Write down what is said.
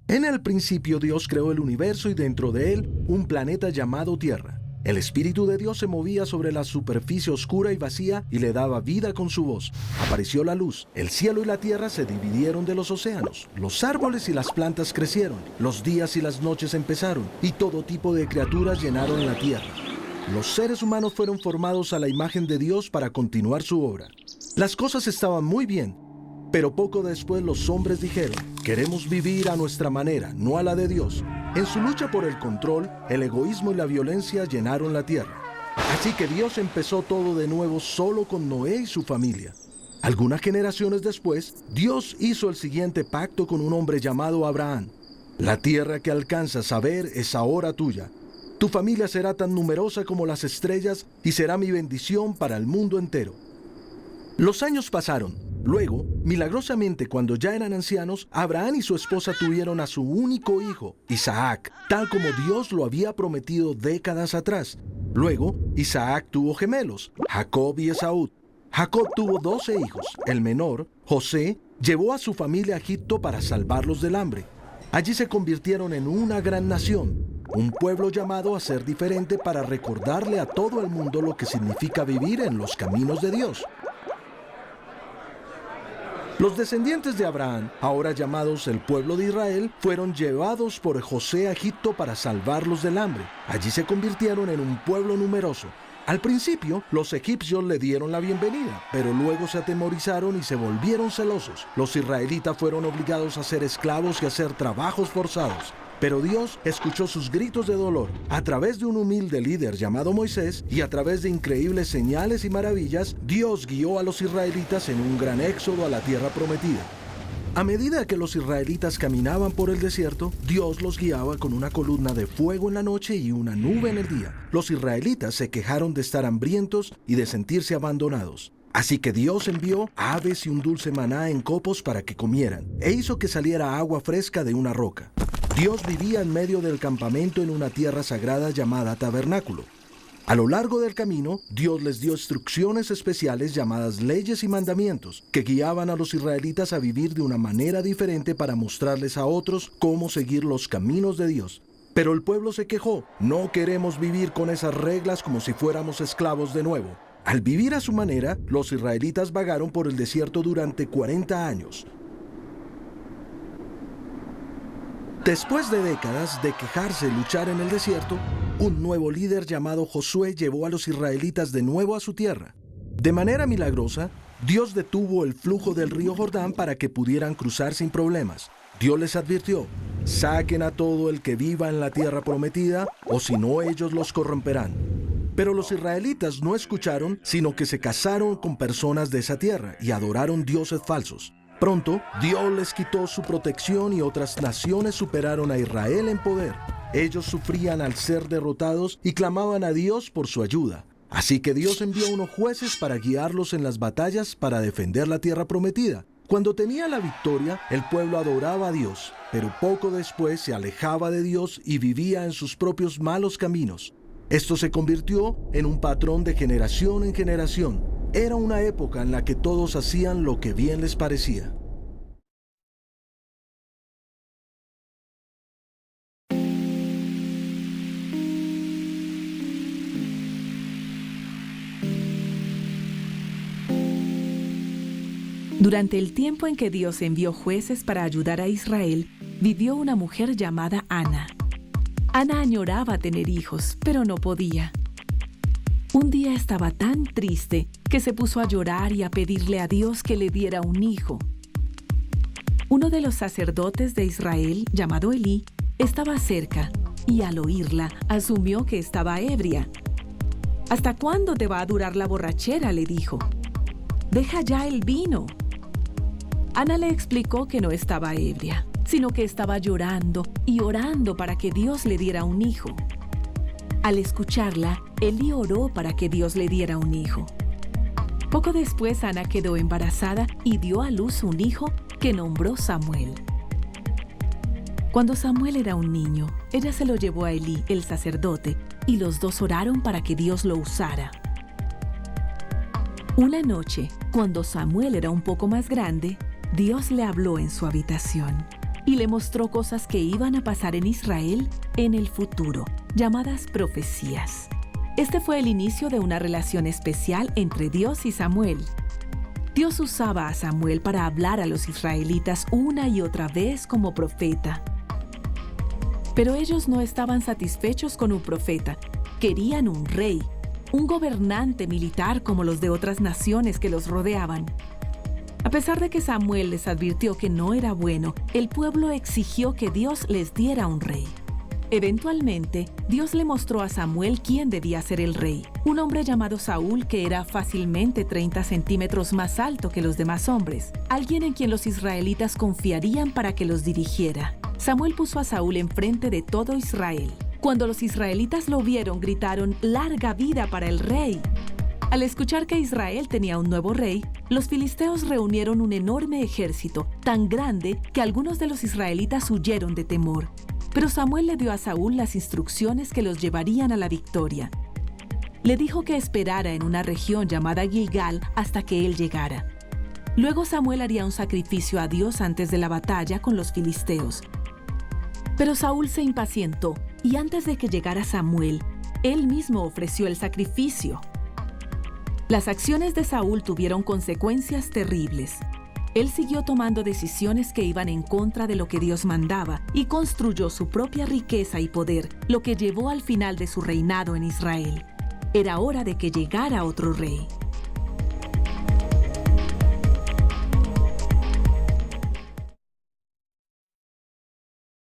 En el principio Dios creó el universo y dentro de él un planeta llamado Tierra. El Espíritu de Dios se movía sobre la superficie oscura y vacía y le daba vida con su voz. Apareció la luz. El cielo y la tierra se dividieron de los océanos. Los árboles y las plantas crecieron. Los días y las noches empezaron y todo tipo de criaturas llenaron la tierra. Los seres humanos fueron formados a la imagen de Dios para continuar su obra. Las cosas estaban muy bien, pero poco después los hombres dijeron: queremos vivir a nuestra manera, no a la de Dios. En su lucha por el control, el egoísmo y la violencia llenaron la tierra. Así que Dios empezó todo de nuevo solo con Noé y su familia. Algunas generaciones después, Dios hizo el siguiente pacto con un hombre llamado Abraham. La tierra que alcanzas a ver es ahora tuya. Tu familia será tan numerosa como las estrellas y será mi bendición para el mundo entero. Los años pasaron. Luego, milagrosamente, cuando ya eran ancianos, Abraham y su esposa tuvieron a su único hijo, Isaac, tal como Dios lo había prometido décadas atrás. Luego, Isaac tuvo gemelos, Jacob y Esaú. Jacob tuvo 12 hijos. El menor, José, llevó a su familia a Egipto para salvarlos del hambre. Allí se convirtieron en una gran nación, un pueblo llamado a ser diferente para recordarle a todo el mundo lo que significa vivir en los caminos de Dios. Los descendientes de Abraham, ahora llamados el pueblo de Israel, fueron llevados por José a Egipto para salvarlos del hambre. Allí se convirtieron en un pueblo numeroso. Al principio, los egipcios le dieron la bienvenida, pero luego se atemorizaron y se volvieron celosos. Los israelitas fueron obligados a ser esclavos y a hacer trabajos forzados. Pero Dios escuchó sus gritos de dolor. A través de un humilde líder llamado Moisés y a través de increíbles señales y maravillas, Dios guió a los israelitas en un gran éxodo a la tierra prometida. A medida que los israelitas caminaban por el desierto, Dios los guiaba con una columna de fuego en la noche y una nube en el día. Los israelitas se quejaron de estar hambrientos y de sentirse abandonados. Así que Dios envió aves y un dulce maná en copos para que comieran, e hizo que saliera agua fresca de una roca. Dios vivía en medio del campamento en una tierra sagrada llamada tabernáculo. A lo largo del camino, Dios les dio instrucciones especiales llamadas leyes y mandamientos, que guiaban a los israelitas a vivir de una manera diferente para mostrarles a otros cómo seguir los caminos de Dios. Pero el pueblo se quejó: no queremos vivir con esas reglas como si fuéramos esclavos de nuevo. Al vivir a su manera, los israelitas vagaron por el desierto durante 40 años. Después de décadas de quejarse y luchar en el desierto, un nuevo líder llamado Josué llevó a los israelitas de nuevo a su tierra. De manera milagrosa, Dios detuvo el flujo del río Jordán para que pudieran cruzar sin problemas. Dios les advirtió: saquen a todo el que viva en la tierra prometida, o si no ellos los corromperán. Pero los israelitas no escucharon, sino que se casaron con personas de esa tierra y adoraron dioses falsos. Pronto, Dios les quitó su protección y otras naciones superaron a Israel en poder. Ellos sufrían al ser derrotados y clamaban a Dios por su ayuda. Así que Dios envió unos jueces para guiarlos en las batallas para defender la tierra prometida. Cuando tenía la victoria, el pueblo adoraba a Dios, pero poco después se alejaba de Dios y vivía en sus propios malos caminos. Esto se convirtió en un patrón de generación en generación. Era una época en la que todos hacían lo que bien les parecía. Durante el tiempo en que Dios envió jueces para ayudar a Israel, vivió una mujer llamada Ana. Ana añoraba tener hijos, pero no podía. Un día estaba tan triste que se puso a llorar y a pedirle a Dios que le diera un hijo. Uno de los sacerdotes de Israel, llamado Elí, estaba cerca y al oírla asumió que estaba ebria. ¿Hasta cuándo te va a durar la borrachera?, le dijo. Deja ya el vino. Ana le explicó que no estaba ebria, sino que estaba llorando y orando para que Dios le diera un hijo. Al escucharla, Elí oró para que Dios le diera un hijo. Poco después, Ana quedó embarazada y dio a luz un hijo que nombró Samuel. Cuando Samuel era un niño, ella se lo llevó a Elí, el sacerdote, y los dos oraron para que Dios lo usara. Una noche, cuando Samuel era un poco más grande, Dios le habló en su habitación y le mostró cosas que iban a pasar en Israel en el futuro, llamadas profecías. Este fue el inicio de una relación especial entre Dios y Samuel. Dios usaba a Samuel para hablar a los israelitas una y otra vez como profeta. Pero ellos no estaban satisfechos con un profeta, querían un rey, un gobernante militar como los de otras naciones que los rodeaban. A pesar de que Samuel les advirtió que no era bueno, el pueblo exigió que Dios les diera un rey. Eventualmente, Dios le mostró a Samuel quién debía ser el rey, un hombre llamado Saúl que era fácilmente 30 centímetros más alto que los demás hombres, alguien en quien los israelitas confiarían para que los dirigiera. Samuel puso a Saúl enfrente de todo Israel. Cuando los israelitas lo vieron, gritaron: «¡Larga vida para el rey!». Al escuchar que Israel tenía un nuevo rey, los filisteos reunieron un enorme ejército, tan grande que algunos de los israelitas huyeron de temor. Pero Samuel le dio a Saúl las instrucciones que los llevarían a la victoria. Le dijo que esperara en una región llamada Gilgal hasta que él llegara. Luego Samuel haría un sacrificio a Dios antes de la batalla con los filisteos. Pero Saúl se impacientó y antes de que llegara Samuel, él mismo ofreció el sacrificio. Las acciones de Saúl tuvieron consecuencias terribles. Él siguió tomando decisiones que iban en contra de lo que Dios mandaba y construyó su propia riqueza y poder, lo que llevó al final de su reinado en Israel. Era hora de que llegara otro rey.